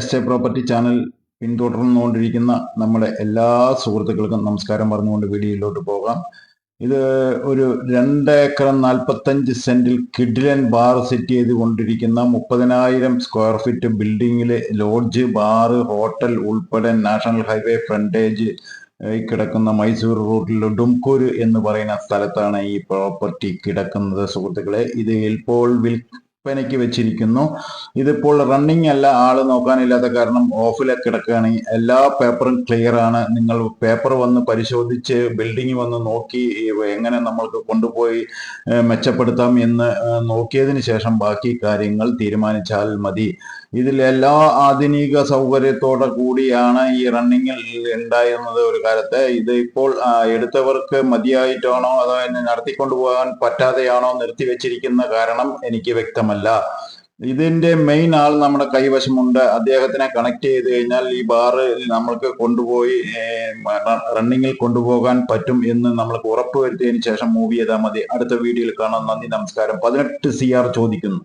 @SAProperty channel പിന്തുടർന്നുകൊണ്ടിരിക്കുന്ന നമ്മുടെ എല്ലാ സുഹൃത്തുക്കൾക്കും നമസ്കാരം പറഞ്ഞുകൊണ്ട് വീഡിയോയിലോട്ട് പോകാം. ഇത് ഒരു 2 ഏക്കർ 45 സെന്റിൽ കിഡിലൻ ബാർ സെറ്റ് ചെയ്തുകൊണ്ടിരിക്കുന്ന 30,000 സ്ക്വയർ ഫീറ്റ് ബിൽഡിങ്ങിലെ ലോഡ്ജ്, ബാർ, ഹോട്ടൽ ഉൾപ്പെടെ നാഷണൽ ഹൈവേ ഫ്രണ്ടേജ് കിടക്കുന്ന മൈസൂർ റൂട്ടിൽ ഡുംകൂര് എന്ന് പറയുന്ന സ്ഥലത്താണ് ഈ പ്രോപ്പർട്ടി കിടക്കുന്നത് സുഹൃത്തുക്കളെ. ഇത് ഇപ്പോൾ വിൽപ്പനയ്ക്ക് വെച്ചിരിക്കുന്നു. ഇതിപ്പോൾ റണ്ണിങ് അല്ല, ആള് നോക്കാനില്ലാത്ത കാരണം ഓഫിലൊക്കെ കിടക്കുകയാണ്. എല്ലാ പേപ്പറും ക്ലിയർ ആണ്. നിങ്ങൾ പേപ്പർ വന്ന് പരിശോധിച്ച് ബിൽഡിംഗ് വന്ന് നോക്കി എങ്ങനെ നമ്മൾക്ക് കൊണ്ടുപോയി മെച്ചപ്പെടുത്താം എന്ന് നോക്കിയതിന് ശേഷം ബാക്കി കാര്യങ്ങൾ തീരുമാനിച്ചാൽ മതി. ഇതിൽ എല്ലാ ആധുനിക സൗകര്യത്തോടെ കൂടിയാണ് ഈ റണ്ണിങ്ങിൽ ഉണ്ടായിരുന്നത് ഒരു കാലത്ത്. ഇത് ഇപ്പോൾ എടുത്തവർക്ക് മതിയായിട്ടാണോ അതോ നടത്തിക്കൊണ്ടുപോകാൻ പറ്റാതെയാണോ നിർത്തിവെച്ചിരിക്കുന്ന കാരണം എനിക്ക് വ്യക്തമല്ല. ഇതിന്റെ മെയിൻ ആൾ നമ്മുടെ കൈവശമുണ്ട്. അദ്ദേഹത്തിനെ കണക്ട് ചെയ്ത് കഴിഞ്ഞാൽ ഈ ബാറ് നമ്മൾക്ക് കൊണ്ടുപോയി റണ്ണിങ്ങിൽ കൊണ്ടുപോകാൻ പറ്റും എന്ന് നമ്മൾക്ക് ഉറപ്പുവരുത്തിയതിനു ശേഷം മൂവ് ചെയ്താൽ മതി. അടുത്ത വീഡിയോയിൽ കാണാം. നന്ദി, നമസ്കാരം. 18 CR ചോദിക്കുന്നു.